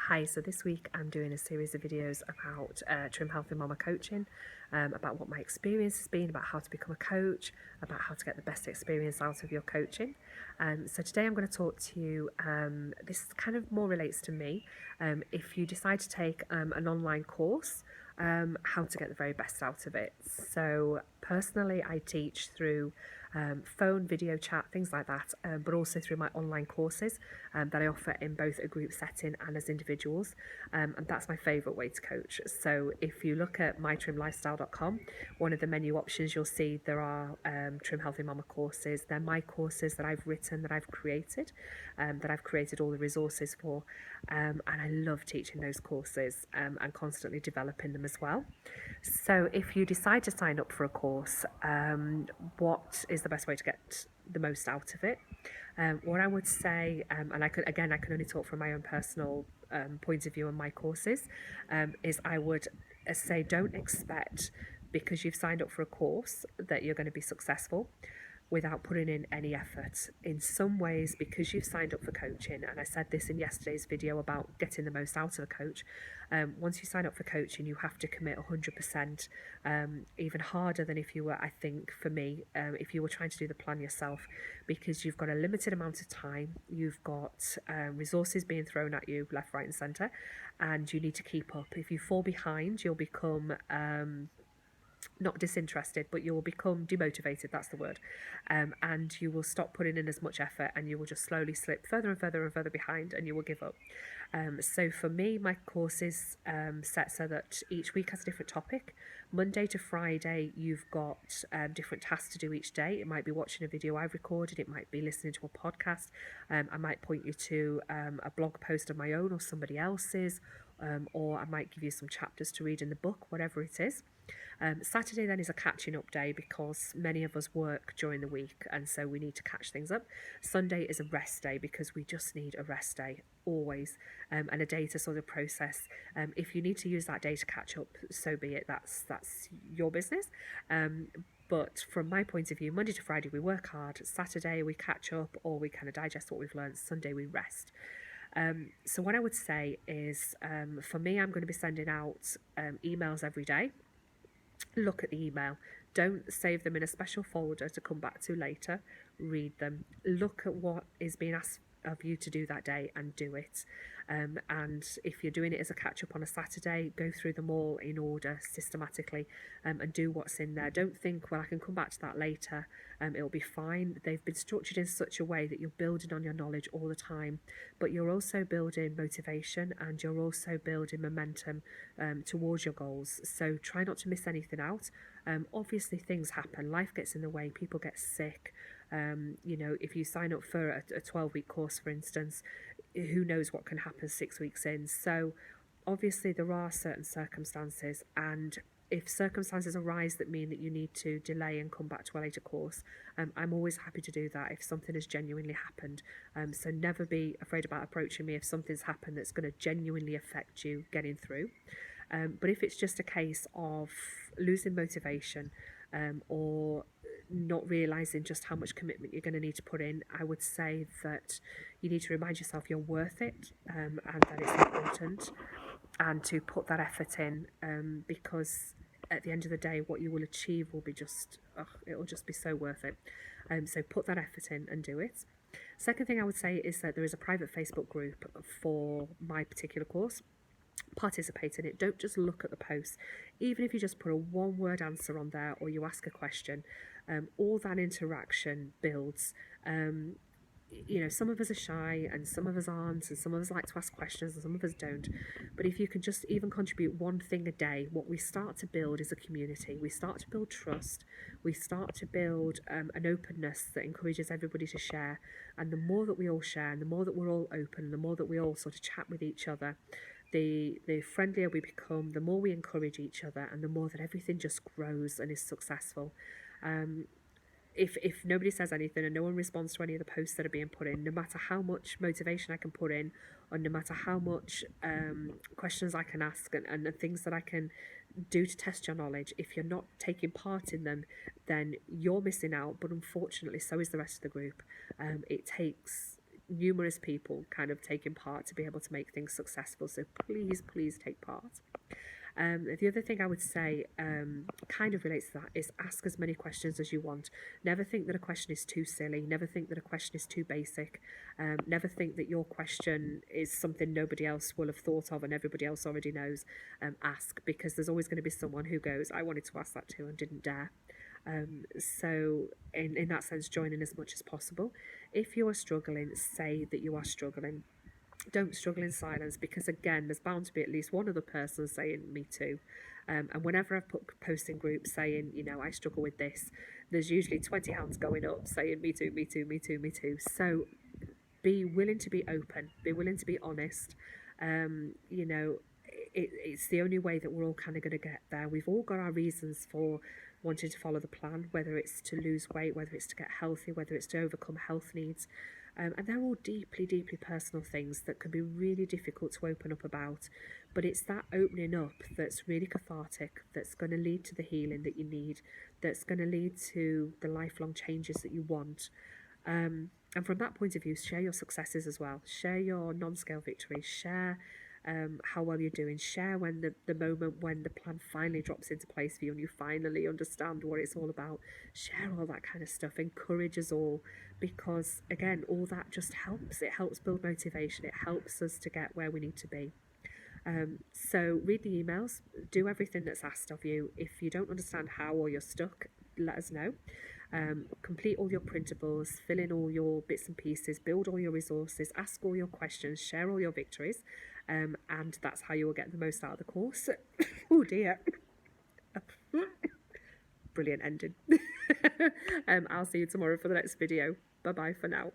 Hi, so this week I'm doing a series of videos about Trim Healthy Mama coaching, about what my experience has been, about how to become a coach, about how to get the best experience out of your coaching. So today I'm going to talk to you, this kind of more relates to me, if you decide to take an online course, how to get the very best out of it. So personally I teach through phone, video chat, things like that, but also through my online courses that I offer in both a group setting and as individuals, and that's my favourite way to coach. So if you look at mytrimlifestyle.com, one of the menu options you'll see there are Trim Healthy Mama courses. They're my courses that I've written, that I've created all the resources for, and I love teaching those courses and constantly developing them as well. So if you decide to sign up for a course, what is the best way to get the most out of it? What I would say, and I can only talk from my own personal point of view on my courses, is I would say don't expect, because you've signed up for a course, that you're going to be successful without putting in any effort. In some ways, because you've signed up for coaching, and I said this in yesterday's video about getting the most out of a coach, once you sign up for coaching, you have to commit 100%, even harder than if you were, I think, for me, if you were trying to do the plan yourself, because you've got a limited amount of time, you've got resources being thrown at you left, right and centre, and you need to keep up. If you fall behind, you'll become not disinterested, but you will become demotivated, that's the word, and you will stop putting in as much effort, and you will just slowly slip further and further and further behind, and you will give up. So for me, my course is set so that each week has a different topic. Monday to Friday, you've got different tasks to do each day. It might be watching a video I've recorded, it might be listening to a podcast, I might point you to a blog post of my own or somebody else's, or I might give you some chapters to read in the book, whatever it is. Saturday then is a catching up day, because many of us work during the week, and so we need to catch things up. Sunday is a rest day, because we just need a rest day always, and a day to sort of process. If you need to use that day to catch up, so be it. That's your business. But from my point of view, Monday to Friday we work hard. Saturday we catch up, or we kind of digest what we've learned. Sunday we rest. So what I would say is, for me, I'm going to be sending out emails every day. Look at the email. Don't save them in a special folder to come back to later. Read them. Look at what is being asked of you to do that day and do it. And if you're doing it as a catch up on a Saturday, go through them all in order systematically, and do what's in there. Don't think, well, I can come back to that later, it'll be fine. They've been structured in such a way that you're building on your knowledge all the time, but you're also building motivation, and you're also building momentum towards your goals. So try not to miss anything out. Obviously things happen, life gets in the way, people get sick. If you sign up for a 12-week course, for instance, who knows what can happen 6 weeks in. So obviously there are certain circumstances, and if circumstances arise that mean that you need to delay and come back to a later course, I'm always happy to do that if something has genuinely happened. So never be afraid about approaching me if something's happened that's going to genuinely affect you getting through. But if it's just a case of losing motivation, or not realising just how much commitment you're going to need to put in, I would say that you need to remind yourself you're worth it, and that it's important, and to put that effort in, because at the end of the day what you will achieve will be it'll just be so worth it. So put that effort in and do it. Second thing I would say is that there is a private Facebook group for my particular course. Participate in it. Don't just look at the posts. Even if you just put a one-word answer on there, or you ask a question, all that interaction builds. Some of us are shy, and some of us aren't, and some of us like to ask questions, and some of us don't. But if you can just even contribute one thing a day, what we start to build is a community. We start to build trust. We start to build an openness that encourages everybody to share. And the more that we all share, and the more that we're all open, the more that we all sort of chat with each other, the friendlier we become, the more we encourage each other, and the more that everything just grows and is successful. If nobody says anything and no one responds to any of the posts that are being put in, no matter how much motivation I can put in, or no matter how much questions I can ask, and the things that I can do to test your knowledge, if you're not taking part in them, then you're missing out. But unfortunately, so is the rest of the group. It takes numerous people kind of taking part to be able to make things successful. So please take part. The other thing I would say kind of relates to that is ask as many questions as you want. Never think that a question is too silly. Never think that a question is too basic. Never think that your question is something nobody else will have thought of and everybody else already knows. Ask, because there's always going to be someone who goes, I wanted to ask that too and didn't dare. So in that sense, join in as much as possible. If you are struggling, say that you are struggling. Don't struggle in silence, because again, there's bound to be at least one other person saying me too. And whenever I've put posts in groups saying, you know, I struggle with this, there's usually 20 hands going up saying me too, me too, me too, me too. So be willing to be open, be willing to be honest. You know, it's the only way that we're all kind of going to get there. We've all got our reasons for wanting to follow the plan, whether it's to lose weight, whether it's to get healthy, whether it's to overcome health needs. And they're all deeply personal things that can be really difficult to open up about. But it's that opening up that's really cathartic, that's going to lead to the healing that you need, that's going to lead to the lifelong changes that you want. And from that point of view, share your successes as well. Share your non-scale victories. Share how well you're doing. Share when the moment when the plan finally drops into place for you and you finally understand what it's all about. Share all that kind of stuff. Encourage us all, because again, all that just helps. It helps build motivation. It helps us to get where we need to be. So read the emails, do everything that's asked of you. If you don't understand how or you're stuck, let us know. Complete all your printables, fill in all your bits and pieces, build all your resources, ask all your questions, share all your victories, and that's how you will get the most out of the course. Oh dear. Brilliant ending. I'll see you tomorrow for the next video. Bye bye for now.